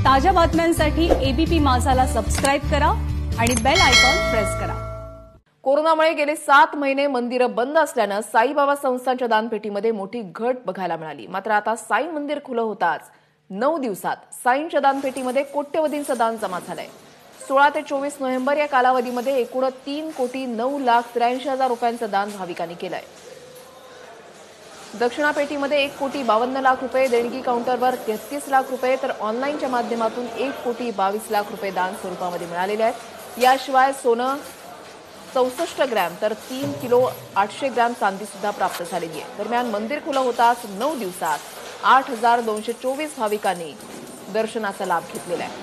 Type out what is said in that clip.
ताज्या बातम्यांसाठी ABP माझाला subscribe करा आणि बेल आयकॉन प्रेस करा। कोरोनामुळे गेले 7 महिने मंदिरं बंद असल्याने साईबाबा संस्थानच्या दानपेटीमध्ये मोठी घट बघायला मिळाली। मात्र आता साई मंदिर खुलं होताच 9 दिवसात साईंच्या दानपेटीमध्ये कोट्यवधींचं दान जमा झालंय। 16 ते 24 नोव्हेंबर या कालावधीमध्ये एकूण 3,09,83,000 रुपयांचं दान भाविकांनी केलंय। दक्षिणापेटीमध्ये 1,52,00,000 रुपये, देणगी काउंटरवर 33 लाख रुपये तर ऑनलाईनच्या माध्यमातून 1,22,00,000 रुपये दान स्वरूपामध्ये मिळालेले आहेत। याशिवाय सोनं 64 ग्रॅम तर 3 किलो 800 ग्रॅम चांदी सुद्धा प्राप्त झालेली आहे। दरम्यान मंदिर खुलं होताच 9 दिवसात 8,224 भाविकांनी दर्शनाचा लाभ घेतलेला आहे।